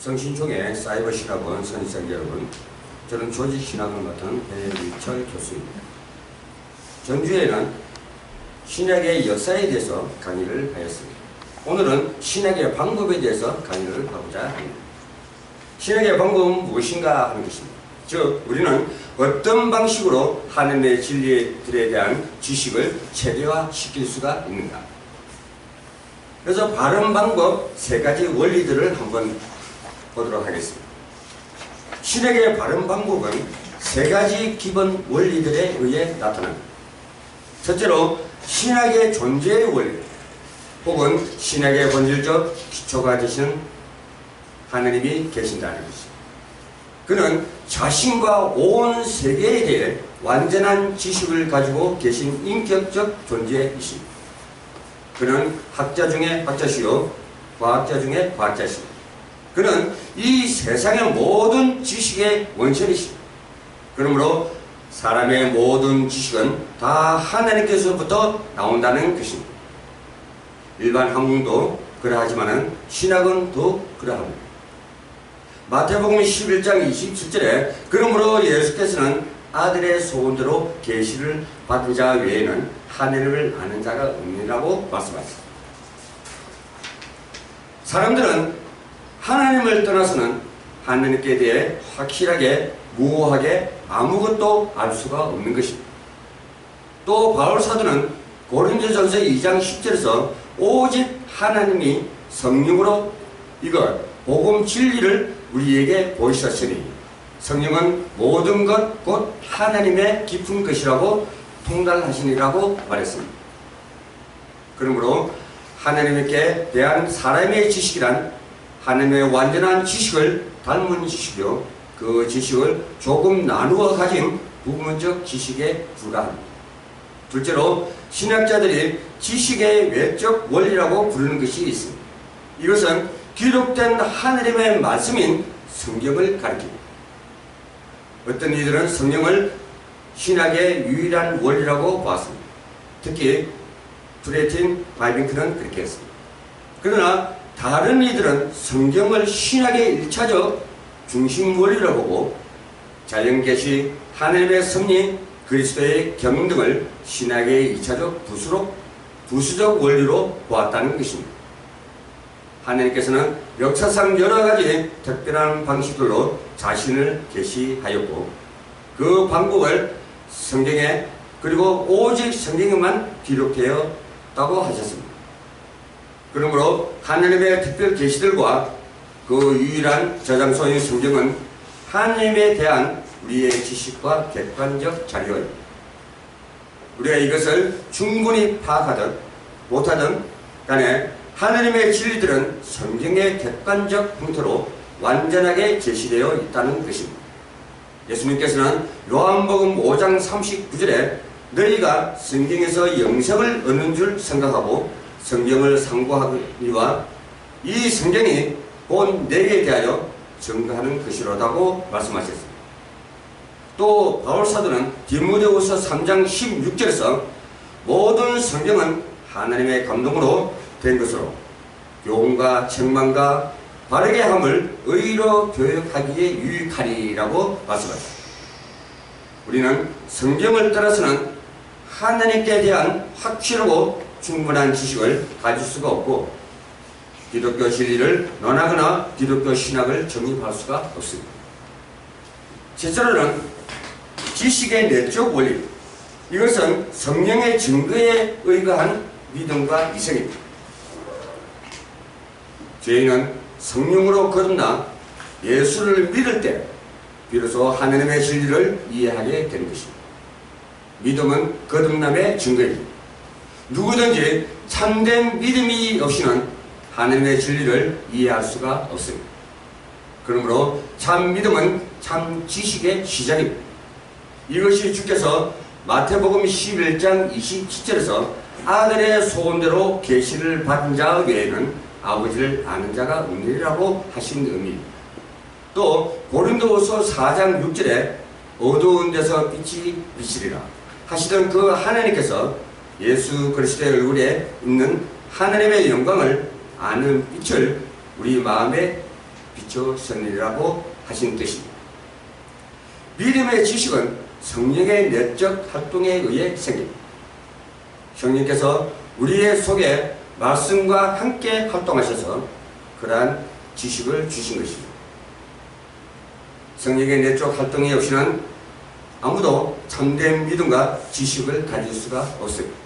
성신총회 사이버 신학원 선생님 여러분, 저는 조직 신학을 맡은 배일철 교수입니다. 전주에는 신약의 역사에 대해서 강의를 하였습니다. 오늘은 신약의 방법에 대해서 강의를 하고자 합니다. 신약의 방법은 무엇인가 하는 것입니다. 즉, 우리는 어떤 방식으로 하나님의 진리들에 대한 지식을 체계화시킬 수가 있는가. 그래서 바른 방법 세 가지 원리들을 한번 보도록 하겠습니다. 신약의 바른 방법은 세 가지 기본 원리들에 의해 나타납니다. 첫째로 신약의 존재의 원리, 혹은 신약의 본질적 기초가 되시는 하나님이 계신다는 것입니다. 그는 자신과 온 세계에 대해 완전한 지식을 가지고 계신 인격적 존재이십니다. 그는 학자 중에 학자시요 과학자 중에 과학자십니다. 그는 이 세상의 모든 지식의 원천이십니다. 그러므로 사람의 모든 지식은 다 하나님께서부터 나온다는 것입니다. 일반 학문도 그러하지만 신학은 더 그러합니다. 마태복음 11장 27절에 그러므로 예수께서는 아들의 소원대로 계시를 받은 자 외에는 하나님을 아는 자가 없느라고 말씀하셨습니다. 사람들은 하나님을 떠나서는 하나님께 대해 확실하게 무호하게 아무것도 알 수가 없는 것입니다. 또 바울 사도는 고린도전서 2장 10절에서 오직 하나님이 성령으로 이것 복음 진리를 우리에게 보이셨으니 성령은 모든 것 곧 하나님의 깊은 것이라고 통달하시니라고 말했습니다. 그러므로 하나님께 대한 사람의 지식이란 하나님의 완전한 지식을 닮은 지식이요, 그 지식을 조금 나누어 가진 부분적 지식에 불과합니다. 둘째로 신학자들이 지식의 외적 원리라고 부르는 것이 있습니다. 이것은 기록된 하나님의 말씀인 성경을 가리킵니다. 어떤 이들은 성경을 신학의 유일한 원리라고 보았습니다. 특히 프레틴 바이빙크는 그렇게 했습니다. 그러나 다른 이들은 성경을 신학의 1차적 중심 원리라고 보고 자연계시, 하나님의 섭리, 그리스도의 경험 등을 신학의 2차적 부수적 원리로 보았다는 것입니다. 하나님께서는 역사상 여러 가지 특별한 방식들로 자신을 계시하였고 그 방법을 성경에 그리고 오직 성경에만 기록되었다고 하셨습니다. 그러므로 하나님의 특별 계시들과 그 유일한 저장소인 성경은 하나님에 대한 우리의 지식과 객관적 자료입니다. 우리가 이것을 충분히 파악하든 못하든 간에 하나님의 진리들은 성경의 객관적 형태로 완전하게 제시되어 있다는 것입니다. 예수님께서는 요한복음 5장 39절에 너희가 성경에서 영생을 얻는 줄 생각하고 성경을 상고하거니와 이 성경이 곧 내게 대하여 증거하는 것이로다고 말씀하셨습니다. 또 바울사도는 디모데후서 3장 16절에서 모든 성경은 하나님의 감동으로 된 것으로 교훈과 책망과 바르게 함을 의로 교육하기에 유익하리라고 말씀하셨습니다. 우리는 성경을 따라서는 하나님께 대한 확실하고 충분한 지식을 가질 수가 없고 기독교 진리를 논하거나 기독교 신학을 정립할 수가 없습니다. 실제로는 지식의 내적 원리, 이것은 성령의 증거에 의거한 믿음과 이성입니다. 죄인은 성령으로 거듭나 예수를 믿을 때 비로소 하나님의 진리를 이해하게 되는 것입니다. 믿음은 거듭남의 증거입니다. 누구든지 참된 믿음이 없이는 하나님의 진리를 이해할 수가 없습니다. 그러므로 참 믿음은 참 지식의 시작입니다. 이것이 주께서 마태복음 11장 27절에서 아들의 소원대로 계시를 받은 자 외에는 아버지를 아는 자가 없느니라고 하신 의미입니다. 또 고린도후서 4장 6절에 어두운 데서 빛이 비치리라 하시던 그 하나님께서 예수 그리스도의 얼굴에 있는 하나님의 영광을 아는 빛을 우리 마음에 비추셨느니라고 하신 뜻입니다. 믿음의 지식은 성령의 내적 활동에 의해 생깁니다. 성령께서 우리의 속에 말씀과 함께 활동하셔서 그러한 지식을 주신 것입니다. 성령의 내적 활동이 없이는 아무도 참된 믿음과 지식을 가질 수가 없습니다.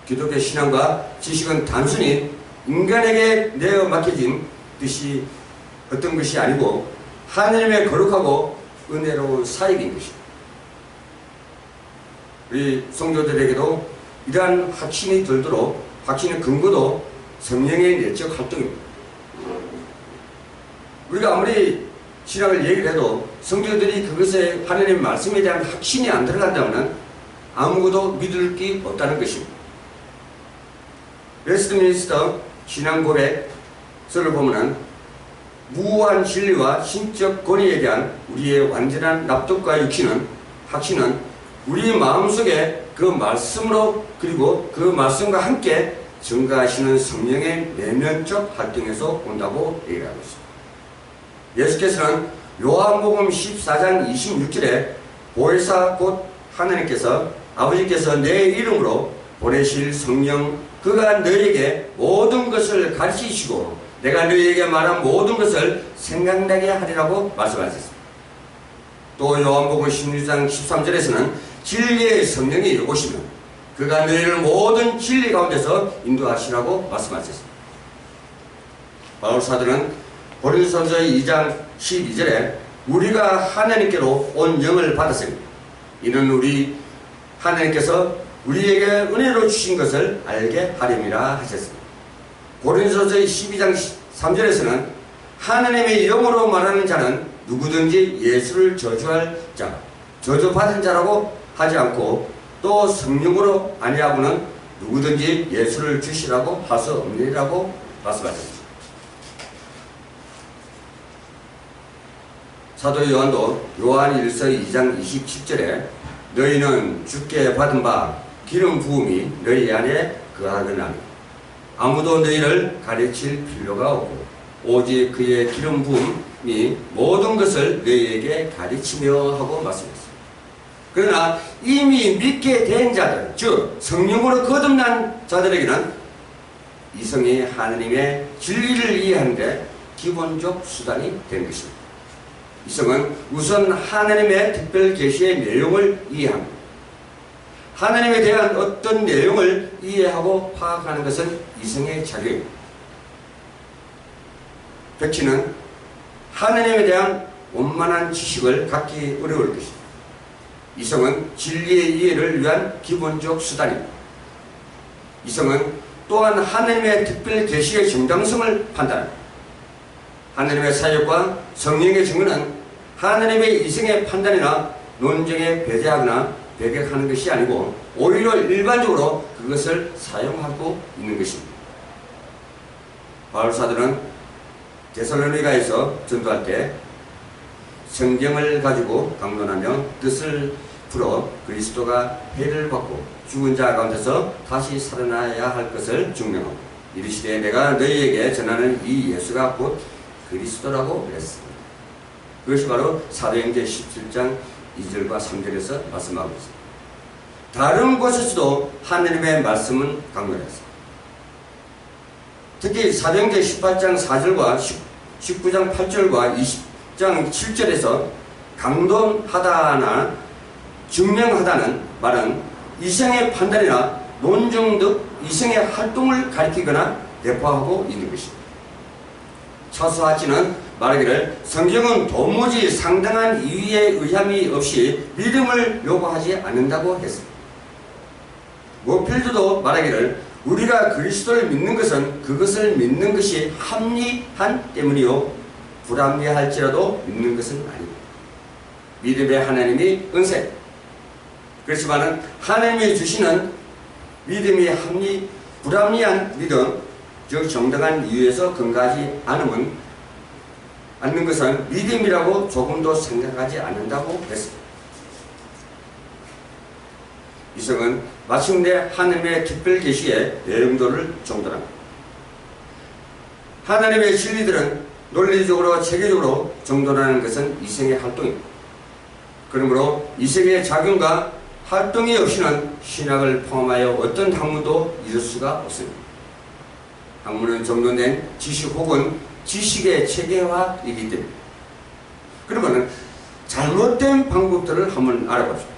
기독교 신앙과 지식은 단순히 인간에게 내어 맡겨진 뜻이 어떤 것이 아니고 하나님의 거룩하고 은혜로운 사역인 것입니다. 우리 성도들에게도 이러한 확신이 들도록 확신의 근거도 성령의 내적 활동입니다. 우리가 아무리 신앙을 얘기를 해도 성도들이 그것에 하나님의 말씀에 대한 확신이 안 들어간다면 아무것도 믿을 게 없다는 것입니다. 웨스트민스터 신앙 고백서를 보면 무한 진리와 신적 권위에 대한 우리의 완전한 납득과 확신은 우리 마음속에 그 말씀으로 그리고 그 말씀과 함께 증가하시는 성령의 내면적 활동에서 온다고 얘기하고 있습니다. 예수께서는 요한복음 14장 26절에 보혜사 곧 하나님께서 아버지께서 내 이름으로 보내실 성령 그가 너희에게 모든 것을 가르치시고 내가 너희에게 말한 모든 것을 생각나게 하리라고 말씀하셨습니다. 또 요한복음 16장 13절에서는 진리의 성령이 오시면 그가 너희를 모든 진리 가운데서 인도하시라고 말씀하셨습니다. 바울 사도는 고린도전서 2장 12절에 우리가 하나님께로 온 영을 받았습니다. 이는 우리 하나님께서 우리에게 은혜로 주신 것을 알게 하림이라 하셨습니다. 고린도전서 12장 3절에서는 하나님의 영으로 말하는 자는 누구든지 예수를 저주할 자, 저주받은 자라고 하지 않고 또 성령으로 아니하고는 누구든지 예수를 주시라고 할 수 없느니라고 말씀하셨습니다. 사도 요한도 요한 1서 2장 27절에 너희는 주께 받은 바 기름 부음이 너희 안에 거하거나 아무도 너희를 가르칠 필요가 없고 오직 그의 기름 부음이 모든 것을 너희에게 가르치며 하고 말씀했습니다. 그러나 이미 믿게 된 자들, 즉 성령으로 거듭난 자들에게는 이성이 하나님의 진리를 이해하는데 기본적 수단이 된 것입니다. 이성은 우선 하나님의 특별 계시의 내용을 이해합니다. 하나님에 대한 어떤 내용을 이해하고 파악하는 것은 이성의 자격입니다. 백치는 하나님에 대한 원만한 지식을 갖기 어려울 것입니다. 이성은 진리의 이해를 위한 기본적 수단입니다. 이성은 또한 하나님의 특별 계시의 정당성을 판단합니다. 하나님의 사역과 성령의 증거는 하나님의 이성의 판단이나 논쟁에 배제하거나 배격하는 것이 아니고 오히려 일반적으로 그것을 사용하고 있는 것입니다. 바울 사도는 데살로니가에서 전도할 때 성경을 가지고 강론하며 뜻을 풀어 그리스도가 해를 받고 죽은 자 가운데서 다시 살아나야 할 것을 증명하고 이르시되 내가 너희에게 전하는 이 예수가 곧 그리스도라고 그랬습니다. 그것이 바로 사도행전 17장 2절과 3절에서 말씀하고 있습니다. 다른 곳에서도 하나님의 말씀은 강론했습니다. 특히 사도행전 18장 4절과 19장 8절과 20장 7절에서 강론하다나 증명하다는 말은 이성의 판단이나 논증 등 이성의 활동을 가리키거나 내포하고 있는 것입니다. 차수하치는 말하기를 성경은 도무지 상당한 이유에 의함이 없이 믿음을 요구하지 않는다고 했습니다. 모필드도 말하기를 우리가 그리스도를 믿는 것은 그것을 믿는 것이 합리한 때문이요 불합리할지라도 믿는 것은 아닙니다. 믿음의 하나님이 은세 그렇지만 하나님이 주시는 믿음이 불합리한 믿음 즉 정당한 이유에서 근거하지 않는 것은 믿음이라고 조금도 생각하지 않는다고 했습니다. 이성은 마침내 하나님의 특별 계시의 내용도를 정돈합니다. 하나님의 진리들은 논리적으로 체계적으로 정돈하는 것은 이성의 활동입니다. 그러므로 이성의 작용과 활동이 없이는 신학을 포함하여 어떤 학문도 이룰 수가 없습니다. 학문은 정돈된 지식 혹은 지식의 체계화이기 때문에. 그러면 잘못된 방법들을 한번 알아봅시다.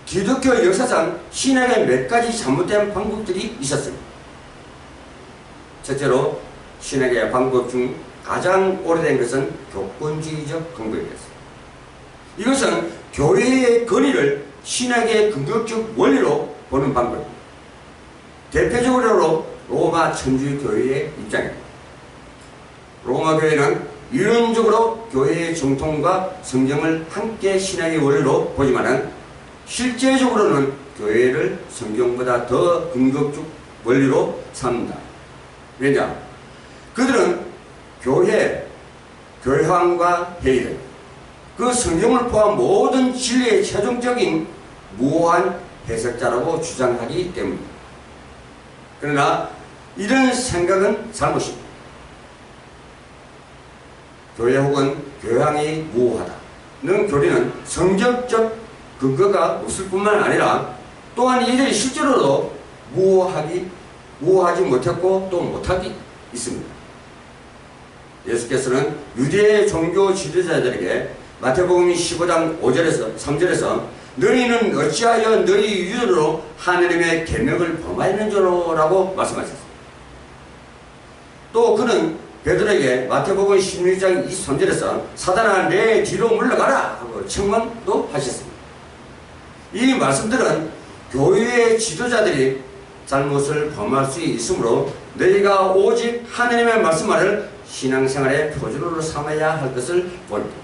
기독교 역사상 신학의 몇 가지 잘못된 방법들이 있었습니다. 첫째로 신학의 방법 중 가장 오래된 것은 교권주의적 방법이었습니다. 이것은 교회의 권위를 신학의 근거적 원리로 보는 방법입니다. 대표적으로 로마 천주교회의 입장입니다. 로마 교회는 이론적으로 교회의 정통과 성경을 함께 신학의 원리로 보지만 실제적으로는 교회를 성경보다 더 근거적 원리로 삼는다. 왜냐? 그들은 교황과 회의를 그 성경을 포함한 모든 진리의 최종적인 무한 해석자라고 주장하기 때문입니다. 그러나 이런 생각은 잘못입니다. 교회 혹은 교황이 무호하다는 교리는 성경적 근거가 없을 뿐만 아니라 또한 이들이 실제로도 무호하지 못했고 또 못하기 있습니다. 예수께서는 유대 종교 지도자들에게 마태복음 15장 5절에서 3절에서 너희는 어찌하여 너희 유대로 하느님의 계명을 범하였는 줄로라고 말씀하셨습니다. 또 그는 베드로에게 마태복음 16장 23절에서 사단아 내 뒤로 물러가라 하고 책망도 하셨습니다. 이 말씀들은 교회의 지도자들이 잘못을 범할 수 있으므로 너희가 오직 하느님의 말씀만을 신앙생활의 표준으로 삼아야 할 것을 보입니다.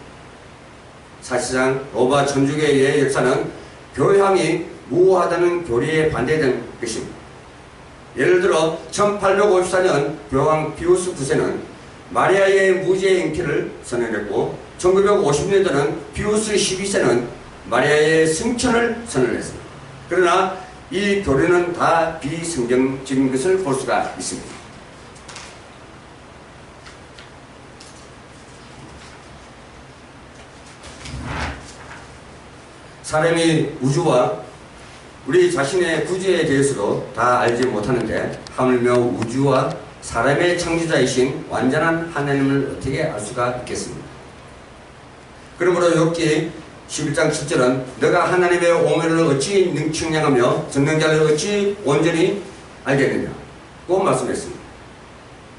사실상 로마 천주교의 역사는 교황이 무호하다는 교리에 반대된 것입니다. 예를 들어 1854년 교황 피우스 9세는 마리아의 무죄 인기를 선언했고 1950년대는 피우스 12세는 마리아의 승천을 선언했습니다. 그러나 이 교리는 다 비성경적인 것을 볼 수가 있습니다. 사람이 우주와 우리 자신의 구주에 대해서도 다 알지 못하는데 하물며 우주와 사람의 창조자이신 완전한 하나님을 어떻게 알 수가 있겠습니까? 그러므로 욥기 11장 7절은 너가 하나님의 오면을 어찌 측량하며 전능자를 어찌 온전히 알겠느냐고 말씀했습니다.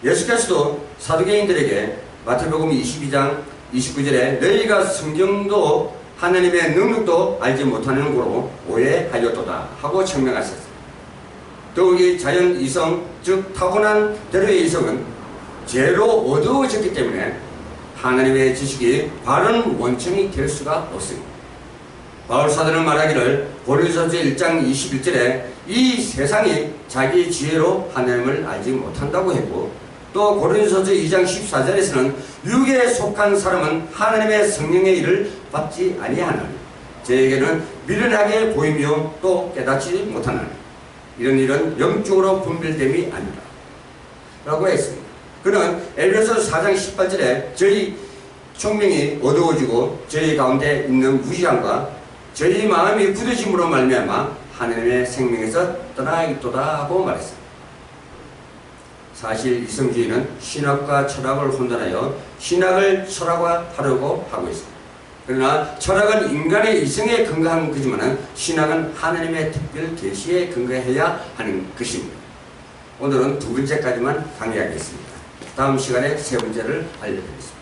예수께서도 사두개인들에게 마태복음 22장 29절에 너희가 성경도 하나님의 능력도 알지 못하는 거로 오해하였도다 하고 책명하셨습니다. 더욱이 자연 이성 즉 타고난 대로의 이성은 죄로 어두워졌기 때문에 하나님의 지식이 바른 원천이 될 수가 없습니다. 바울 사도는 말하기를 고린도전서 1장 21절에 이 세상이 자기 지혜로 하나님을 알지 못한다고 했고 또 고린도전서 2장 14절에서는 육에 속한 사람은 하나님의 성령의 일을 받지 아니하나니 저에게는 미련하게 보이며 또 깨닫지 못하나니 이런 일은 영적으로 분별됨이 아니다 라고 했습니다. 그는 에베소 4장 18절에 저희 총명이 어두워지고 저희 가운데 있는 무지함과 저희 마음이 굳어짐으로 말미암아 하나님의 생명에서 떠나 있도다 하고 말했습니다. 사실 이성주의는 신학과 철학을 혼돈하여 신학을 철학화하려고 하고 있습니다. 그러나 철학은 인간의 이성에 근거한 거지만 신학은 하나님의 특별 계시에 근거해야 하는 것입니다. 오늘은 두 번째까지만 강의하겠습니다. 다음 시간에 세 번째를 알려드리겠습니다.